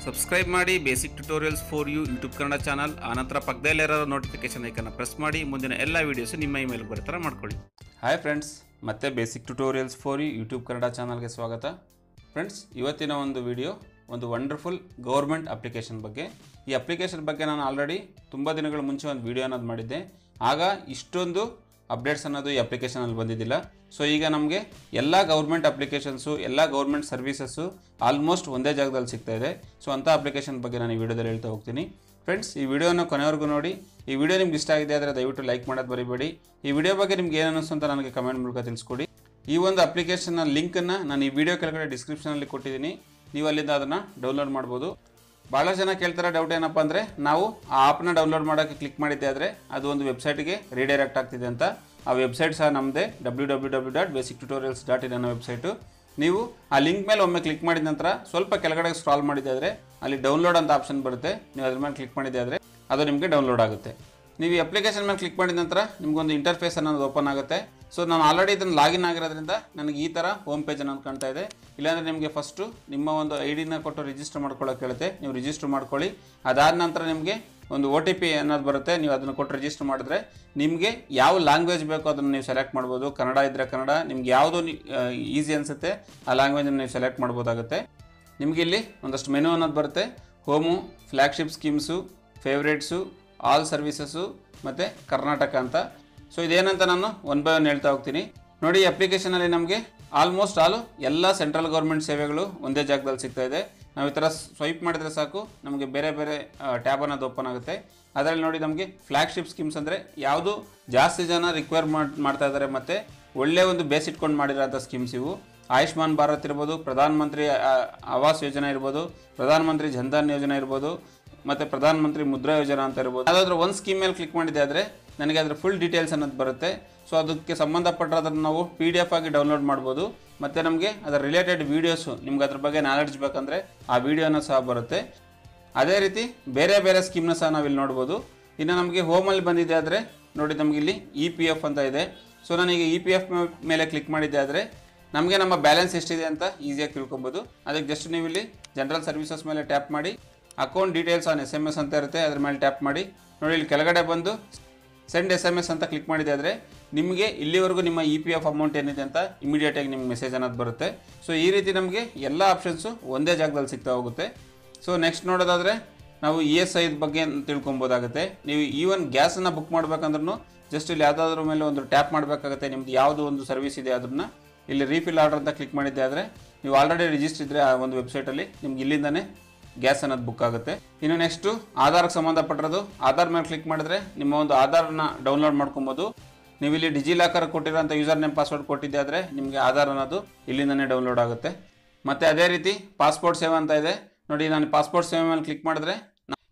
Subscribe ಮಾಡಿ basic tutorials for you YouTube Kannada channel. ಆನಂತರ ಪಕ್ಕದಲ್ಲಿರೋ ನೋಟಿಫಿಕೇಶನ್ ಐಕನ್ನ ಪ್ರೆಸ್ ಮಾಡಿ ಮುಂದಿನ ಎಲ್ಲ ವೀಡಿಯೋಸ್ ನಿಮ್ಮ ಇಮೇಲ್ ಬರೋ ಥರ ಮಾಡ್ಕೊಳ್ಳಿ. ಹಾಯ್ ಫ್ರೆಂಡ್ಸ್, ಮತ್ತೆ basic tutorials for you YouTube Kannada ಚಾನಲ್ಗೆ ಸ್ವಾಗತ. ಫ್ರೆಂಡ್ಸ್, ಇವತ್ತಿನ ಒಂದು ವಿಡಿಯೋ ಒಂದು ವಂಡರ್ಫುಲ್ ಗೌರ್ಮೆಂಟ್ ಅಪ್ಲಿಕೇಶನ್ ಬಗ್ಗೆ. ಈ ಅಪ್ಲಿಕೇಶನ್ ಬಗ್ಗೆ ನಾನು ಆಲ್ರೆಡಿ ತುಂಬ ದಿನಗಳ ಮುಂಚೆ ಒಂದು ವಿಡಿಯೋ ಅನ್ನೋದು ಮಾಡಿದ್ದೆ. ಆಗ ಇಷ್ಟೊಂದು ಅಪ್ಡೇಟ್ಸ್ ಅನ್ನೋದು ಈ ಅಪ್ಲಿಕೇಶನಲ್ಲಿ ಬಂದಿದ್ದಿಲ್ಲ. ಸೊ ಈಗ ನಮಗೆ ಎಲ್ಲ ಗೌರ್ಮೆಂಟ್ ಅಪ್ಲಿಕೇಶನ್ಸು, ಎಲ್ಲ ಗೌರ್ಮೆಂಟ್ ಸರ್ವೀಸಸ್ಸು ಆಲ್ಮೋಸ್ಟ್ ಒಂದೇ ಜಾಗದಲ್ಲಿ ಸಿಗ್ತಾ ಇದೆ. ಸೊ ಅಂಥ ಅಪ್ಲಿಕೇಶನ್ ಬಗ್ಗೆ ನಾನು ಈ ವಿಡಿಯೋದಲ್ಲಿ ಹೇಳ್ತಾ ಹೋಗ್ತೀನಿ. ಫ್ರೆಂಡ್ಸ್, ಈ ವಿಡಿಯೋನ ಕೊನೆವರೆಗೂ ನೋಡಿ. ಈ ವಿಡಿಯೋ ನಿಮ್ಗೆ ಇಷ್ಟ ಆಗಿದೆ ಆದರೆ ದಯವಿಟ್ಟು ಲೈಕ್ ಮಾಡೋದು ಮರಿಬೇಡಿ. ಈ ವಿಡಿಯೋ ಬಗ್ಗೆ ನಿಮ್ಗೆ ಏನು ಅನ್ನಿಸ್ತು ಅಂತ ನನಗೆ ಕಮೆಂಟ್ ಮೂಲಕ ತಿಳಿಸ್ಕೊಡಿ. ಈ ಒಂದು ಅಪ್ಲಿಕೇಶನ್ನ ಲಿಂಕನ್ನು ನಾನು ಈ ವಿಡಿಯೋ ಕೆಳಗಡೆ ಡಿಸ್ಕ್ರಿಪ್ಷನಲ್ಲಿ ಕೊಟ್ಟಿದ್ದೀನಿ. ನೀವು ಅಲ್ಲಿಂದ ಅದನ್ನು ಡೌನ್ಲೋಡ್ ಮಾಡ್ಬೋದು. ಭಾಳ ಜನ ಕೇಳ್ತಾರೆ ಡೌಟ್ ಏನಪ್ಪ ಅಂದರೆ, ನಾವು ಆ ಆ್ಯಪ್ನ ಡೌನ್ಲೋಡ್ ಮಾಡೋಕ್ಕೆ ಕ್ಲಿಕ್ ಮಾಡಿದ್ದೆ ಆದರೆ ಅದು ಒಂದು ವೆಬ್ಸೈಟ್ಗೆ ರೀಡೈರೆಕ್ಟ್ ಆಗ್ತಿದೆ ಅಂತ. ಆ ವೆಬ್ಸೈಟ್ ಸಹ ನಮ್ಮದೇ www.basictutorials.in ಅನ್ನೋ ವೆಬ್ಸೈಟು. ನೀವು ಆ ಲಿಂಕ್ ಮೇಲೆ ಒಮ್ಮೆ ಕ್ಲಿಕ್ ಮಾಡಿದ ನಂತರ ಸ್ವಲ್ಪ ಕೆಳಗಡೆ ಸ್ಕ್ರಾಲ್ ಮಾಡಿದ್ದೆ ಆದರೆ ಅಲ್ಲಿ ಡೌನ್ಲೋಡ್ ಅಂತ ಆಪ್ಷನ್ ಬರುತ್ತೆ. ನೀವು ಅದ್ರ ಮೇಲೆ ಕ್ಲಿಕ್ ಮಾಡಿದ್ದೆ ಆದರೆ ಅದು ನಿಮಗೆ ಡೌನ್ಲೋಡ್ ಆಗುತ್ತೆ. ನೀವು ಈ ಅಪ್ಲಿಕೇಶನ್ ಮೇಲೆ ಕ್ಲಿಕ್ ಮಾಡಿದ ನಂತರ ನಿಮಗೊಂದು ಇಂಟರ್ಫೇಸ್ ಅನ್ನೋದು ಓಪನ್ ಆಗುತ್ತೆ. ಸೊ ನಾನು ಆಲ್ರೆಡಿ ಇದನ್ನು ಲಾಗಿನ್ ಆಗಿರೋದ್ರಿಂದ ನನಗೆ ಈ ಥರ ಹೋಮ್ ಪೇಜ್ ಅನ್ನೋದು ಕಾಣ್ತಾ ಇದೆ. ಇಲ್ಲಾಂದರೆ ನಿಮಗೆ ಫಸ್ಟು ನಿಮ್ಮ ಒಂದು ಐಡಿನ ಕೊಟ್ಟು ರಿಜಿಸ್ಟರ್ ಮಾಡ್ಕೊಳ್ಳೋಕೆ ಹೇಳುತ್ತೆ. ನೀವು ರಿಜಿಸ್ಟರ್ ಮಾಡ್ಕೊಳ್ಳಿ. ಅದಾದ ನಂತರ ನಿಮಗೆ ಒಂದು OTP ಅನ್ನೋದು ಬರುತ್ತೆ. ನೀವು ಅದನ್ನು ಕೊಟ್ಟು ರಿಜಿಸ್ಟರ್ ಮಾಡಿದ್ರೆ ನಿಮಗೆ ಯಾವ ಲ್ಯಾಂಗ್ವೇಜ್ ಬೇಕೋ ಅದನ್ನು ನೀವು ಸೆಲೆಕ್ಟ್ ಮಾಡ್ಬೋದು. ಕನ್ನಡ ಇದ್ದರೆ ಕನ್ನಡ, ನಿಮ್ಗೆ ಯಾವುದು ಈಸಿ ಅನಿಸುತ್ತೆ ಆ ಲ್ಯಾಂಗ್ವೇಜನ್ನು ನೀವು ಸೆಲೆಕ್ಟ್ ಮಾಡ್ಬೋದಾಗುತ್ತೆ. ನಿಮಗೆ ಇಲ್ಲಿ ಒಂದಷ್ಟು ಮೆನು ಅನ್ನೋದು ಬರುತ್ತೆ. Home, flagship schemes, favourites, all services ಮತ್ತು ಕರ್ನಾಟಕ ಅಂತ. ಸೊ ಇದೇನಂತ ನಾನು ಒನ್ ಬೈ ಒನ್ ಹೇಳ್ತಾ ಹೋಗ್ತೀನಿ. ನೋಡಿ, ಈ ಅಪ್ಲಿಕೇಶನಲ್ಲಿ ನಮಗೆ ಆಲ್ಮೋಸ್ಟ್ ಎಲ್ಲ ಸೆಂಟ್ರಲ್ ಗೌರ್ಮೆಂಟ್ ಸೇವೆಗಳು ಒಂದೇ ಜಾಗದಲ್ಲಿ ಸಿಗ್ತಾ ಇದೆ. ನಾವು ಈ ಥರ ಸ್ವೈಪ್ ಮಾಡಿದರೆ ಸಾಕು ನಮಗೆ ಬೇರೆ ಬೇರೆ ಟ್ಯಾಬ್ ಅನ್ನೋದು ಓಪನ್ ಆಗುತ್ತೆ. ಅದರಲ್ಲಿ ನೋಡಿ, ನಮಗೆ ಫ್ಲ್ಯಾಗ್ಶಿಪ್ ಸ್ಕೀಮ್ಸ್ ಅಂದರೆ ಯಾವುದು ಜಾಸ್ತಿ ಜನ ರಿಕ್ವೈರ್ ಮಾಡ್ತಾ ಇದ್ದಾರೆ ಮತ್ತು ಒಳ್ಳೆಯ ಒಂದು ಬೇಸ್ ಇಟ್ಕೊಂಡು ಮಾಡಿರೋಂಥ ಸ್ಕೀಮ್ಸ್ ಇವು. ಆಯುಷ್ಮಾನ್ ಭಾರತ್ ಇರ್ಬೋದು, ಪ್ರಧಾನ ಮಂತ್ರಿ ಆವಾಸ್ ಯೋಜನೆ ಇರ್ಬೋದು, ಪ್ರಧಾನ ಮಂತ್ರಿ ಜನ್ಧನ್ ಯೋಜನೆ ಇರ್ಬೋದು, ಮತ್ತು ಪ್ರಧಾನ ಮಂತ್ರಿ ಮುದ್ರಾ ಯೋಜನಾ ಅಂತ ಇರ್ಬೋದು. ಯಾವುದಾದ್ರೂ ಒಂದು ಸ್ಕೀಮ್ ಮೇಲೆ ಕ್ಲಿಕ್ ಮಾಡಿದೆ ಆದರೆ ನನಗೆ ಅದರ ಫುಲ್ ಡೀಟೇಲ್ಸ್ ಅನ್ನೋದು ಬರುತ್ತೆ. ಸೊ ಅದಕ್ಕೆ ಸಂಬಂಧಪಟ್ಟದನ್ನು ನಾವು PDF ಆಗಿ ಡೌನ್ಲೋಡ್ ಮಾಡ್ಬೋದು. ಮತ್ತು ನಮಗೆ ಅದರ ರಿಲೇಟೆಡ್ ವೀಡಿಯೋಸು, ನಿಮ್ಗೆ ಅದ್ರ ಬಗ್ಗೆ ನಾಲೆಡ್ಜ್ ಬೇಕಂದರೆ ಆ ವಿಡಿಯೋನ ಸಹ ಬರುತ್ತೆ. ಅದೇ ರೀತಿ ಬೇರೆ ಬೇರೆ ಸ್ಕೀಮ್ನ ಸಹ ನಾವಿಲ್ಲಿ ನೋಡ್ಬೋದು. ಇನ್ನು ನಮಗೆ ಹೋಮಲ್ಲಿ ಬಂದಿದೆ ಆದರೆ ನೋಡಿ, ನಮಗೆ ಇಲ್ಲಿ EPF ಅಂತ ಇದೆ. ಸೊ ನಾನೀಗ EPF ಮೇಲೆ ಕ್ಲಿಕ್ ಮಾಡಿದ್ದೆ ಆದರೆ ನಮಗೆ ನಮ್ಮ ಬ್ಯಾಲೆನ್ಸ್ ಎಷ್ಟಿದೆ ಅಂತ ಈಸಿಯಾಗಿ ತಿಳ್ಕೊಬೋದು. ಅದಕ್ಕೆ ಜಸ್ಟ್ ನೀವು ಇಲ್ಲಿ ಜನರಲ್ ಸರ್ವಿಸಸ್ ಮೇಲೆ ಟ್ಯಾಪ್ ಮಾಡಿ ಅಕೌಂಟ್ ಡೀಟೇಲ್ಸ್ ಆನ್ SMS ಅಂತ ಇರುತ್ತೆ, ಅದ್ರ ಮೇಲೆ ಟ್ಯಾಪ್ ಮಾಡಿ. ನೋಡಿ, ಇಲ್ಲಿ ಕೆಳಗಡೆ ಬಂದು ಸೆಂಡ್ SMS ಅಂತ ಕ್ಲಿಕ್ ಮಾಡಿದೆ ಆದರೆ ನಿಮಗೆ ಇಲ್ಲಿವರೆಗೂ ನಿಮ್ಮ EPF ಅಮೌಂಟ್ ಏನಿದೆ ಅಂತ ಇಮಿಡಿಯೇಟಾಗಿ ನಿಮ್ಗೆ ಮೆಸೇಜ್ ಅನ್ನೋದು ಬರುತ್ತೆ. ಸೊ ಈ ರೀತಿ ನಮಗೆ ಎಲ್ಲ ಆಪ್ಷನ್ಸು ಒಂದೇ ಜಾಗದಲ್ಲಿ ಸಿಗ್ತಾ ಹೋಗುತ್ತೆ. ಸೊ ನೆಕ್ಸ್ಟ್ ನೋಡೋದಾದರೆ ನಾವು ESI ಬಗ್ಗೆ ತಿಳ್ಕೊಬೋದಾಗುತ್ತೆ. ನೀವು ಈವನ್ ಗ್ಯಾಸನ್ನು ಬುಕ್ ಮಾಡಬೇಕಂದ್ರೂ ಜಸ್ಟ್ ಇಲ್ಲಿ ಯಾವುದಾದ್ರೂ ಮೇಲೆ ಒಂದು ಟ್ಯಾಪ್ ಮಾಡಬೇಕಾಗುತ್ತೆ. ನಿಮ್ದು ಯಾವುದು ಒಂದು ಸರ್ವಿಸ್ ಇದೆ ಅದನ್ನು ಇಲ್ಲಿ ರೀಫಿಲ್ ಆರ್ಡರ್ ಅಂತ ಕ್ಲಿಕ್ ಮಾಡಿದ್ದೆ ಆದರೆ ನೀವು ಆಲ್ರೆಡಿ ರಿಜಿಸ್ಟರ್ ಇದ್ದರೆ ಆ ಒಂದು ವೆಬ್ಸೈಟಲ್ಲಿ ನಿಮ್ಗೆ ಇಲ್ಲಿಂದನೇ ಗ್ಯಾಸ್ ಅನ್ನೋದು ಬುಕ್ ಆಗುತ್ತೆ. ಇನ್ನು ನೆಕ್ಸ್ಟು ಆಧಾರ್ಗೆ ಸಂಬಂಧಪಟ್ಟಿರೋದು. ಆಧಾರ್ ಮೇಲೆ ಕ್ಲಿಕ್ ಮಾಡಿದ್ರೆ ನಿಮ್ಮ ಒಂದು ಆಧಾರನ ಡೌನ್ಲೋಡ್ ಮಾಡ್ಕೊಬೋದು. ನೀವು ಇಲ್ಲಿ ಡಿಜಿಲಾಕರ್ ಕೊಟ್ಟಿರೋಂಥ ಯೂಸರ್ ನೇಮ್ ಪಾಸ್ವರ್ಡ್ ಕೊಟ್ಟಿದ್ದೆ ಆದರೆ ನಿಮಗೆ ಆಧಾರ್ ಅನ್ನೋದು ಇಲ್ಲಿಂದನೇ ಡೌನ್ಲೋಡ್ ಆಗುತ್ತೆ. ಮತ್ತು ಅದೇ ರೀತಿ ಪಾಸ್ಪೋರ್ಟ್ ಸೇವೆ ಅಂತ ಇದೆ. ನೋಡಿ, ನಾನು ಪಾಸ್ಪೋರ್ಟ್ ಸೇವೆ ಮೇಲೆ ಕ್ಲಿಕ್ ಮಾಡಿದ್ರೆ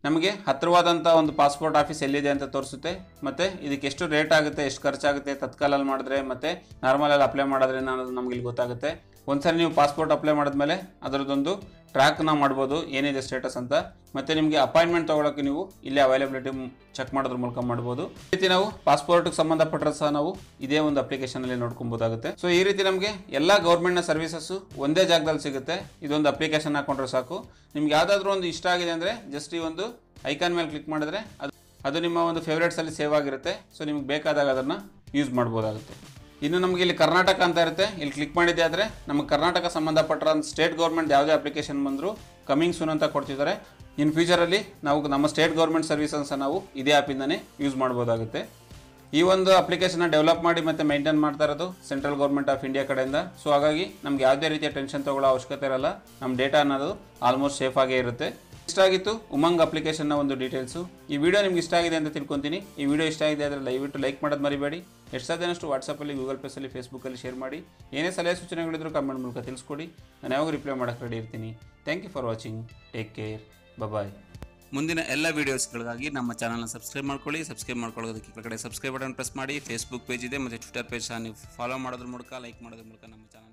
ನಮಗೆ ಹತ್ತಿರವಾದಂಥ ಒಂದು ಪಾಸ್ಪೋರ್ಟ್ ಆಫೀಸ್ ಎಲ್ಲಿದೆ ಅಂತ ತೋರಿಸುತ್ತೆ. ಮತ್ತು ಇದಕ್ಕೆ ಎಷ್ಟು ರೇಟ್ ಆಗುತ್ತೆ, ಎಷ್ಟು ಖರ್ಚಾಗುತ್ತೆ, ತತ್ಕಾಲಲ್ಲಿ ಮಾಡಿದ್ರೆ ಮತ್ತು ನಾರ್ಮಲಲ್ಲಿ ಅಪ್ಲೈ ಮಾಡಿದ್ರೆ ಅನ್ನೋದು ನಮಗೆ ಇಲ್ಲಿ ಗೊತ್ತಾಗುತ್ತೆ. ಒಂದ್ಸರಿ ನೀವು ಪಾಸ್ಪೋರ್ಟ್ ಅಪ್ಲೈ ಮಾಡಿದ್ಮೇಲೆ ಅದರದ್ದೊಂದು ಟ್ರ್ಯಾಕ್ನ ಮಾಡ್ಬೋದು, ಏನಿದೆ ಸ್ಟೇಟಸ್ ಅಂತ. ಮತ್ತು ನಿಮಗೆ ಅಪಾಯಿಂಟ್ಮೆಂಟ್ ತೊಗೊಳಕ್ಕೆ ನೀವು ಇಲ್ಲೇ ಅವೈಲಬಿಲಿಟಿ ಚೆಕ್ ಮಾಡೋದ್ರ ಮೂಲಕ ಮಾಡ್ಬೋದು. ಈ ರೀತಿ ನಾವು ಪಾಸ್ಪೋರ್ಟ್ಗೆ ಸಂಬಂಧಪಟ್ಟರೆ ಸಹ ನಾವು ಇದೇ ಒಂದು ಅಪ್ಲಿಕೇಶನಲ್ಲಿ ನೋಡ್ಕೊಬೋದಾಗುತ್ತೆ. ಸೊ ಈ ರೀತಿ ನಮಗೆ ಎಲ್ಲ ಗೌರ್ಮೆಂಟ್ನ ಸರ್ವಿಸಸ್ಸು ಒಂದೇ ಜಾಗದಲ್ಲಿ ಸಿಗುತ್ತೆ. ಇದೊಂದು ಅಪ್ಲಿಕೇಶನ್ ಹಾಕೊಂಡ್ರೆ ಸಾಕು. ನಿಮ್ಗೆ ಯಾವುದಾದ್ರೂ ಒಂದು ಇಷ್ಟ ಆಗಿದೆ ಅಂದರೆ ಜಸ್ಟ್ ಈ ಒಂದು ಐಕಾನ್ ಮೇಲೆ ಕ್ಲಿಕ್ ಮಾಡಿದ್ರೆ ಅದು ನಿಮ್ಮ ಒಂದು ಫೇವ್ರೇಟ್ಸಲ್ಲಿ ಸೇವ್ ಆಗಿರುತ್ತೆ. ಸೊ ನಿಮ್ಗೆ ಬೇಕಾದಾಗ ಅದನ್ನು ಯೂಸ್ ಮಾಡ್ಬೋದಾಗುತ್ತೆ. ಇನ್ನು ನಮಗೆ ಇಲ್ಲಿ ಕರ್ನಾಟಕ ಅಂತ ಇರುತ್ತೆ. ಇಲ್ಲಿ ಕ್ಲಿಕ್ ಮಾಡಿದ್ದೆ ಆದರೆ ನಮಗೆ ಕರ್ನಾಟಕ ಸಂಬಂಧಪಟ್ಟ ಸ್ಟೇಟ್ ಗೌರ್ಮೆಂಟ್ ಯಾವುದೇ ಅಪ್ಲಿಕೇಶನ್ ಬಂದರೂ ಕಮಿಂಗ್ ಸೂನ್ ಅಂತ ಕೊಡ್ತಿದ್ದಾರೆ. ಇನ್ ಫ್ಯೂಚರಲ್ಲಿ ನಾವು ನಮ್ಮ ಸ್ಟೇಟ್ ಗೌರ್ಮೆಂಟ್ ಸರ್ವಿಸಸ್ ನಾವು ಇದೇ ಆ್ಯಪಿಂದನೇ ಯೂಸ್ ಮಾಡ್ಬೋದಾಗುತ್ತೆ. ಈ ಒಂದು ಅಪ್ಲಿಕೇಶನ್ನ ಡೆವಲಪ್ ಮಾಡಿ ಮತ್ತು ಮೇಂಟೈನ್ ಮಾಡ್ತಾ ಇರೋದು ಸೆಂಟ್ರಲ್ ಗೌರ್ಮೆಂಟ್ ಆಫ್ ಇಂಡಿಯಾ ಕಡೆಯಿಂದ. ಸೊ ಹಾಗಾಗಿ ನಮ್ಗೆ ಯಾವುದೇ ರೀತಿಯ ಟೆನ್ಷನ್ ತೊಗೊಳ್ಳೋ ಅವಶ್ಯಕತೆ ಇರಲ್ಲ. ನಮ್ಮ ಡೇಟಾ ಅನ್ನೋದು ಆಲ್ಮೋಸ್ಟ್ ಸೇಫ್ ಆಗೇ ಇರುತ್ತೆ. ಇಷ್ಟ ಆಗಿತ್ತು ಉಮಂಗ್ ಅಪ್ಲಿಕೇಶನ್ನ ಒಂದು ಡೀಟೇಲ್ಸು. ಈ ವಿಡಿಯೋ ನಿಮ್ಗೆ ಇಷ್ಟ ಆಗಿದೆ ಅಂತ ತಿಳ್ಕೊತೀನಿ. ಈ ವಿಡಿಯೋ ಇಷ್ಟ ಆಗಿದೆ ಆದರೆ ದಯವಿಟ್ಟು ಲೈಕ್ ಮಾಡೋದು ಮರಿಬೇಡಿ. ಎಷ್ಟು ಸಾಧ್ಯನಷ್ಟು ವಾಟ್ಸಪ್ಪಲ್ಲಿ, ಗೂಗಲ್ ಪ್ಲೇಸಲ್ಲಿ, ಫೇಸ್ಬುಕ್ಕಲ್ಲಿ ಶೇರ್ ಮಾಡಿ. ಏನೇ ಸಲಹೆ ಸೂಚನೆಗಳಿದ್ರು ಕಮೆಂಟ್ ಮೂಲಕ ತಿಳಿಸ್ಕೊಡಿ. ನಾನು ಯಾವಾಗ ರಿಪ್ಲೈ ಮಾಡೋಕ್ಕೆ ರೆಡಿ ಇರ್ತೀನಿ. Thank you for watching. Take care. Bye. ಮುಂದಿನ ಎಲ್ಲ ವೀಡಿಯೋಸ್ಗಳಿಗಾಗಿ ನಮ್ಮ ಚಾನಲ್ನ ಸಬ್ಸ್ಕ್ರೈಬ್ ಮಾಡ್ಕೊಳ್ಳಿ. ಸಬ್ಸ್ಕ್ರೈಬ್ ಮಾಡ್ಕೊಳ್ಳೋದಕ್ಕೆ ಕೆಳಗಡೆ ಸಬ್ಸ್ಕ್ರೈಬ್ ಬಟನ್ ಪ್ರೆಸ್ ಮಾಡಿ. ಫೇಸ್ಬುಕ್ ಪೇಜ್ ಇದೆ ಮತ್ತು ಟ್ವಿಟರ್ ಪೇಜ್ ಸಹ ನೀವು ಫಾಲೋ ಮಾಡೋದ್ರ ಮೂಲಕ, ಲೈಕ್ ಮಾಡೋದ್ರ ಮೂಲಕ ನಮ್ಮ ಚಾನಲ್